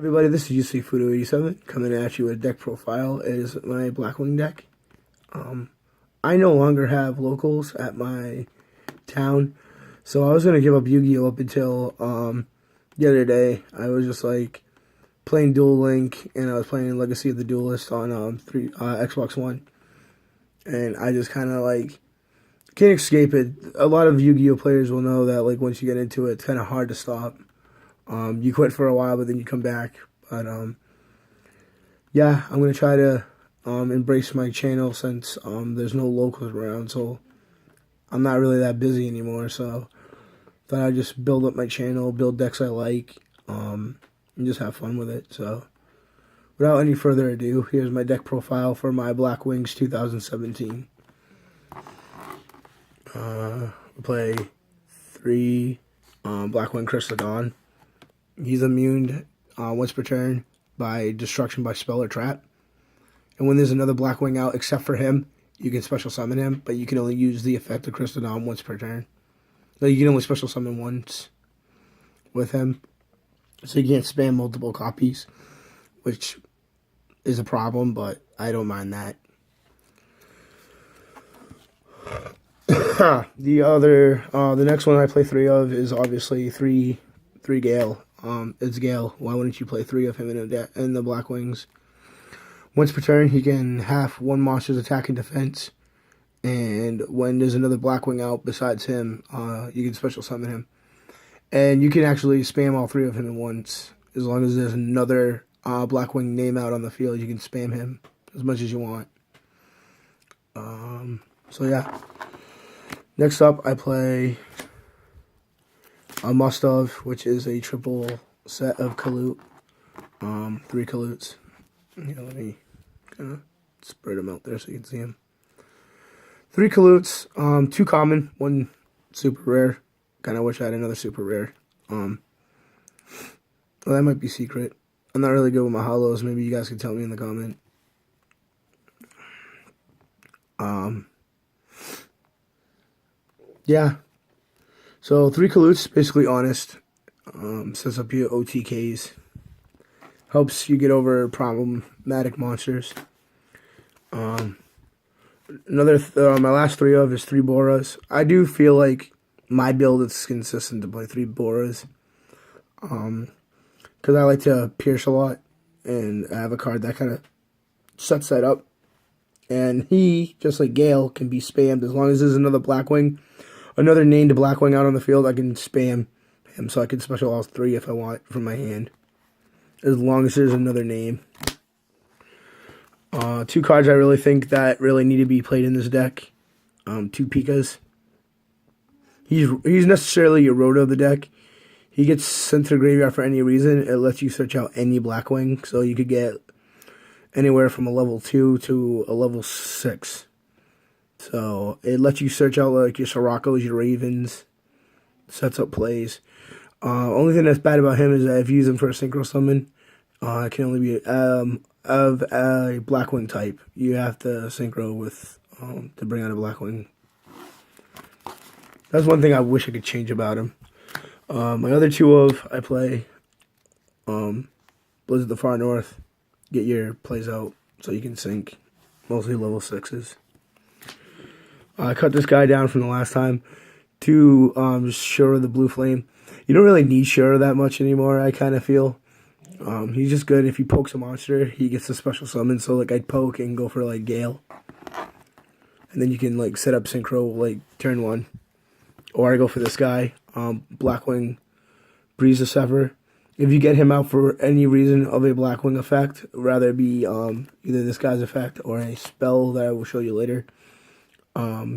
Everybody, this is UC87 coming at you with deck profile. It is my Blackwing deck. I no longer have locals at my town, so I was going to give up Yu-Gi-Oh! Up until the other day. I was just like playing Duel Link, and I was playing Legacy of the Duelist on Xbox One, and I just kind of like can't escape it. A lot of Yu-Gi-Oh! Players will know that like once you get into it, it's kind of hard to stop. You quit for a while, but then you come back. But yeah, I'm gonna try to embrace my channel since there's no locals around, so I'm not really that busy anymore. So thought I'd just build up my channel, build decks I like, and just have fun with it. So without any further ado, here's my deck profile for my Blackwings 2017. We play 3 Blackwing Crystal Dawn. He's immune once per turn by destruction by spell or trap. And when there's another Blackwing out except for him, you can special summon him, but you can only use the effect of Crystal Dawn once per turn. So you can only special summon once with him. So you can't spam multiple copies, which is a problem, but I don't mind that. The next one I play 3 of is obviously 3 Gale. It's Gale. Why wouldn't you play 3 of him in the Blackwings? Once per turn, he can half one monster's attack and defense. And when there's another Blackwing out besides him, you can special summon him. And you can actually spam all 3 of him at once. As long as there's another Blackwing name out on the field, you can spam him as much as you want. So yeah. Next up, I play a must-of, which is a triple set of Kalut. 3 Kaluts. Here, let me kind of spread them out there so you can see them. 3 Kaluts, 2 common, 1 super rare. Kind of wish I had another super rare. Well, that might be secret. I'm not really good with my holos. Maybe you guys can tell me in the comment. Yeah. So 3 Kaluts, basically honest. Sets up your OTKs. Helps you get over problematic monsters. My last 3 of is 3 Boras. I do feel like my build is consistent to play 3 Boras. Because I like to pierce a lot. And I have a card that kind of sets that up. And he, just like Gale, can be spammed as long as there's another Blackwing. Another named Blackwing out on the field, I can spam him, so I can special all 3 if I want from my hand. As long as there's another name. 2 cards I really think that really need to be played in this deck. 2 Pikas. He's necessarily your Rhoda of the deck. He gets sent to the graveyard for any reason. It lets you search out any Blackwing, so you could get anywhere from a level 2 to a level 6. So it lets you search out like your Siroccos, your Ravens, sets up plays. Only thing that's bad about him is that if you use him for a synchro summon, it can only be of a Blackwing type. You have to synchro with to bring out a Blackwing. That's one thing I wish I could change about him. My other 2 of I play Blizzard of the Far North. Get your plays out so you can sync. Mostly level 6s. I cut this guy down from the last time to Shura the Blue Flame. You don't really need Shura that much anymore, I kind of feel. He's just good if he pokes a monster, he gets a special summon. So like I'd poke and go for like Gale. And then you can like set up synchro like turn 1. Or I go for this guy, Blackwing Breeze the Sever. If you get him out for any reason of a Blackwing effect, rather it be either this guy's effect or a spell that I will show you later.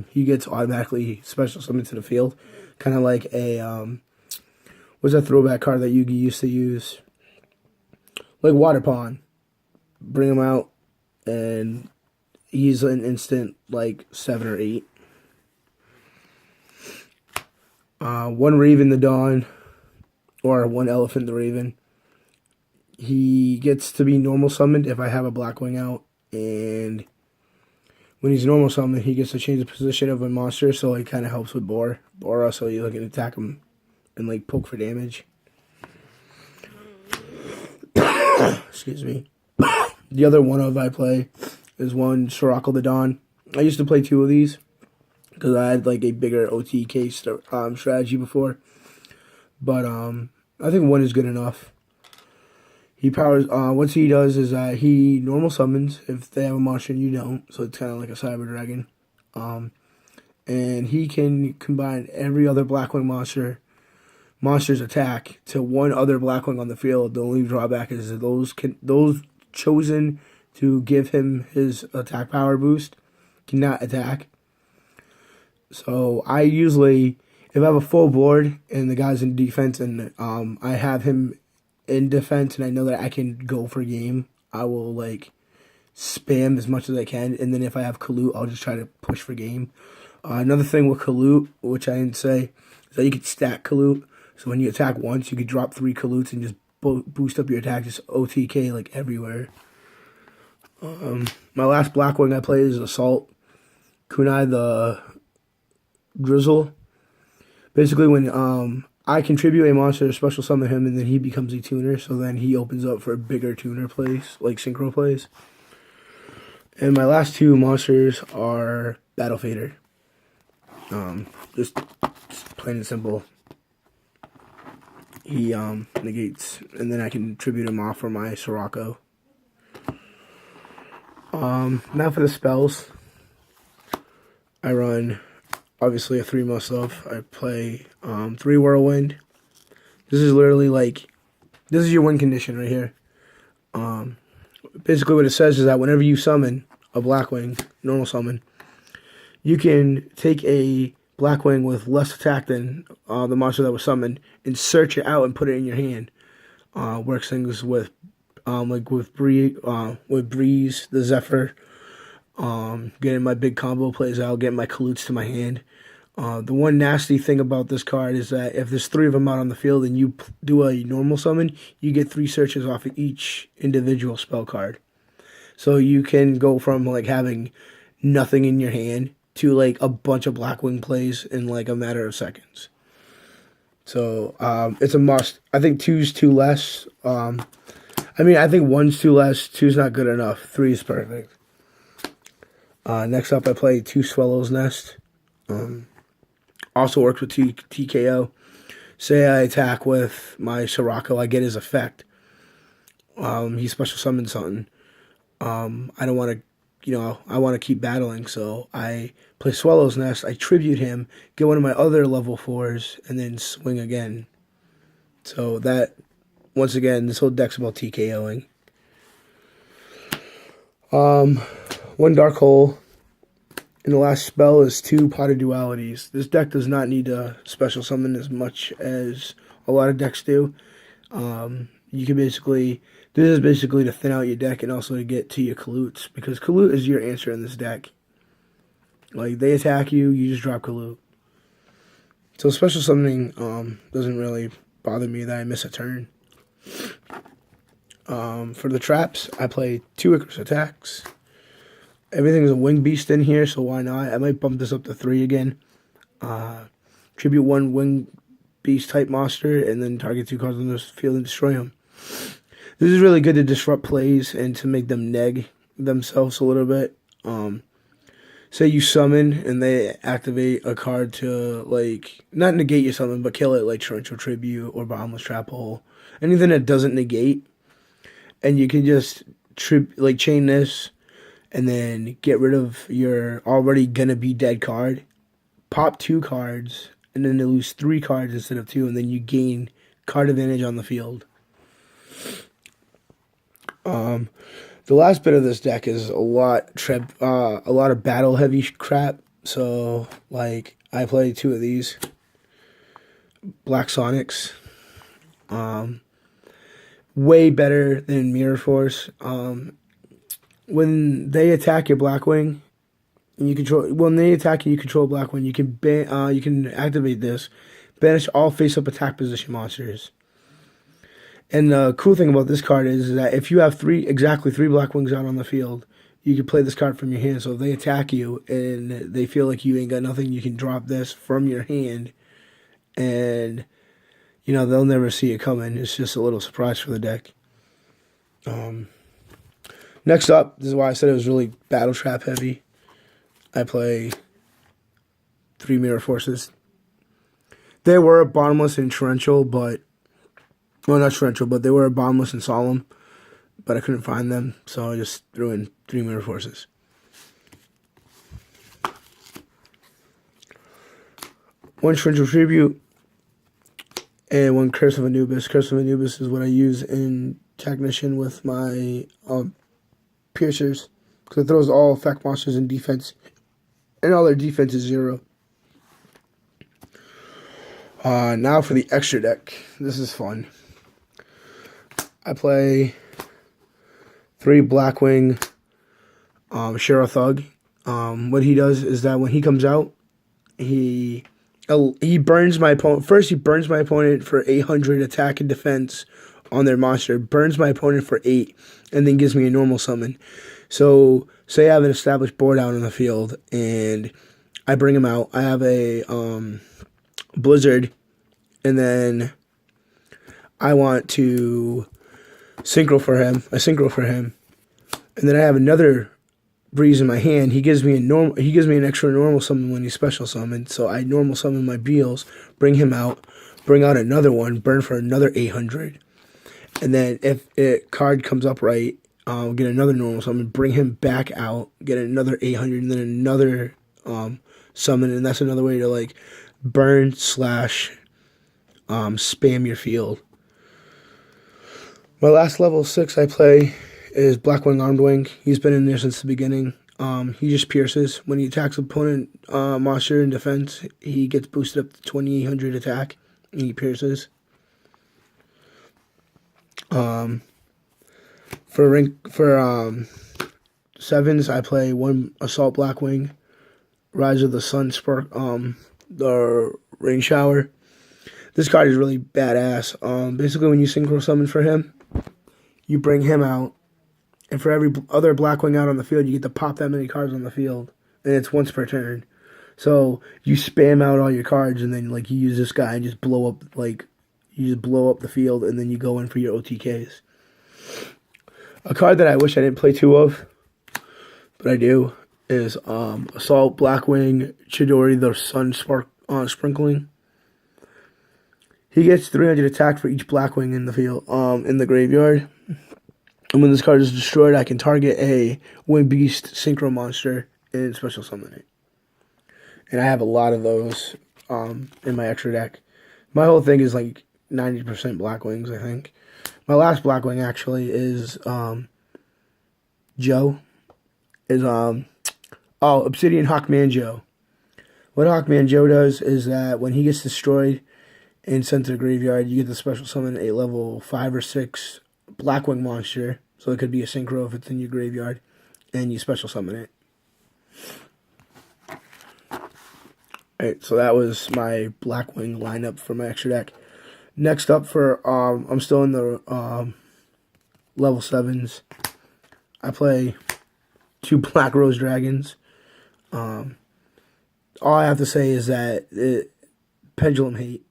He gets automatically special summoned to the field. Kind of like a, what's that throwback card that Yugi used to use? Like Water Pond. Bring him out, and he's an instant, like, 7 or 8. 1 Raven the Dawn, or 1 Elephant the Raven. He gets to be normal summoned if I have a Blackwing out, and when he's normal summoned, he gets to change the position of a monster, so it kind of helps with Bora, so you can attack him and like poke for damage. Excuse me. The other one of I play is one Sirocco the Dawn. I used to play two of these because I had like a bigger OTK strategy before. But I think one is good enough. He powers. What he does is that he normal summons if they have a monster and you don't. So it's kind of like a Cyber Dragon. And he can combine every other Blackwing monster's attack to one other Blackwing on the field. The only drawback is that those chosen to give him his attack power boost cannot attack. So I usually, if I have a full board and the guy's in defense and I have him in defense and I know that I can go for game, I will like spam as much as I can. And then if I have Kalut, I'll just try to push for game. Another thing with Kalut, which I didn't say, is that you could stack Kalut. So when you attack once, you could drop 3 Kaluts and just boost up your attack, just OTK like everywhere. My last Blackwing I played is Assault Kunai the Drizzle. Basically, when I contribute a monster to special summon him, and then he becomes a tuner, so then he opens up for bigger tuner plays, like synchro plays. And my last 2 monsters are Battle Fader. Just plain and simple. He negates, and then I can tribute him off for my Sirocco. Now for the spells. I run obviously a 3 must love. I play 3 Whirlwind. This is literally like, this is your win condition right here. Basically what it says is that whenever you summon a Blackwing, normal summon, you can take a Blackwing with less attack than the monster that was summoned and search it out and put it in your hand. Works things with like with Breeze, the Zephyr. Getting my big combo plays out, getting my Kaluts to my hand. The one nasty thing about this card is that if there's 3 of them out on the field and you do a normal summon, you get 3 searches off of each individual spell card. So you can go from like having nothing in your hand to like a bunch of Blackwing plays in like a matter of seconds. So it's a must. I think 2's too less. I think 1's too less. 2's not good enough. 3 is perfect. Next up, I play 2 Swallow's Nest. Also works with TKO. Say I attack with my Sirocco, I get his effect. He special summons something. I don't want to, I want to keep battling, so I play Swallow's Nest. I tribute him, get one of my other level 4s, and then swing again. So that, once again, this whole deck's about TKOing. 1 Dark Hole. And the last spell is 2 Potted Dualities. This deck does not need to special summon as much as a lot of decks do. You can basically, this is basically to thin out your deck and also to get to your Kaluts, because Kalut is your answer in this deck. Like, they attack you, you just drop Kalut. So special summoning doesn't really bother me that I miss a turn. For the traps, I play 2 Icarus attacks. Everything's a wing beast in here, so why not? I might bump this up to 3 again. Tribute 1 wing beast type monster, and then target 2 cards on the field and destroy them. This is really good to disrupt plays and to make them neg themselves a little bit. Say you summon and they activate a card to, like, not negate your summon, but kill it, like Torrential Tribute or Bottomless Trap Hole. Anything that doesn't negate. And you can just chain this and then get rid of your already gonna be dead card. Pop 2 cards, and then they lose 3 cards instead of 2, and then you gain card advantage on the field. The last bit of this deck is a lot of battle heavy crap. So like I play 2 of these Black Sonics. Way better than Mirror Force. When they attack your Blackwing, and you control Blackwing, you can activate this, banish all face-up attack position monsters. And the cool thing about this card is that if you have exactly 3 Blackwings out on the field, you can play this card from your hand. So if they attack you and they feel like you ain't got nothing, you can drop this from your hand, and they'll never see it coming. It's just a little surprise for the deck. Next up, this is why I said it was really battle trap heavy. I play 3 Mirror Forces. They were bottomless and torrential, but well, not torrential, but they were bottomless and solemn. But I couldn't find them, so I just threw in 3 Mirror Forces. One torrential tribute and one Curse of Anubis. Curse of Anubis is what I use in Technician with my piercers, because it throws all effect monsters in defense, and all their defense is 0. Now for the extra deck. This is fun. I play 3 Blackwing Sheriff Thug. What he does is that when he comes out, he burns my opponent. First, he burns my opponent for 800 attack and defense on their monster. Burns my opponent for 8, and then gives me a normal summon. So, say I have an established board out on the field, and I bring him out. I have a Blizzard, and then I want to synchro for him. I synchro for him, and then I have another Breeze in my hand. He gives me an extra normal summon when he's special summoned. So I normal summon my Beals, bring him out, bring out another one, burn for another 800, and then if a card comes up right, I'll get another normal summon, bring him back out, get another 800, and then another summon, and that's another way to like burn / spam your field. My last level 6 I play is Blackwing Armed Wing. He's been in there since the beginning. He just pierces. When he attacks opponent monster in defense, he gets boosted up to 2800 attack, and he pierces. For 7s, I play 1 Assault Blackwing, Rise of the Sun Spark, the Rain Shower. This card is really badass. Basically, when you synchro summon for him, you bring him out, and for every other Blackwing out on the field, you get to pop that many cards on the field, and it's once per turn. So you spam out all your cards, and then like you use this guy and just blow up the field, and then you go in for your OTKs. A card that I wish I didn't play 2 of, but I do, is Assault Blackwing Chidori the Sun Spark Sprinkling. He gets 300 attack for each Blackwing in the field, in the graveyard. And when this card is destroyed, I can target a Wind Beast Synchro monster and special summon it. And I have a lot of those in my extra deck. My whole thing is like 90% Blackwings, I think. My last Blackwing actually is Joe. Obsidian Hawkman Joe. What Hawkman Joe does is that when he gets destroyed and sent to the graveyard, you get to special summon a level 5 or 6 Blackwing monster. So it could be a synchro if it's in your graveyard, and you special summon it. Alright, so that was my Blackwing lineup for my extra deck. Next up for I'm still in the level 7s. I play 2 Black Rose Dragons. All I have to say is that Pendulum Hate,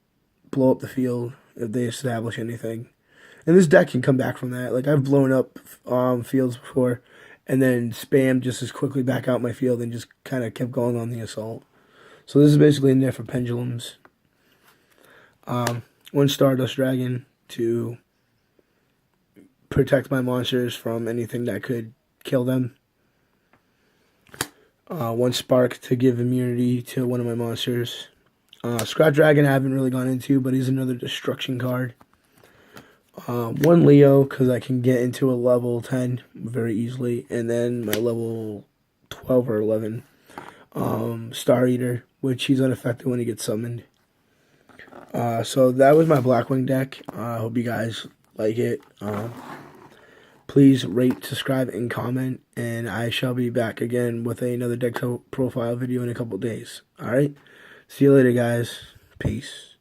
blow up the field if they establish anything. And this deck can come back from that. Like, I've blown up fields before and then spammed just as quickly back out my field and just kind of kept going on the assault. So this is basically in there for pendulums. 1 Stardust Dragon to protect my monsters from anything that could kill them. 1 Spark to give immunity to one of my monsters. Scrap Dragon I haven't really gone into, but he's another destruction card. 1 Leo, because I can get into a level 10 very easily. And then my level 12 or 11, Star Eater, which he's unaffected when he gets summoned. So that was my Blackwing deck. I hope you guys like it. Please rate, subscribe, and comment. And I shall be back again with another deck profile video in a couple days. Alright? See you later, guys. Peace.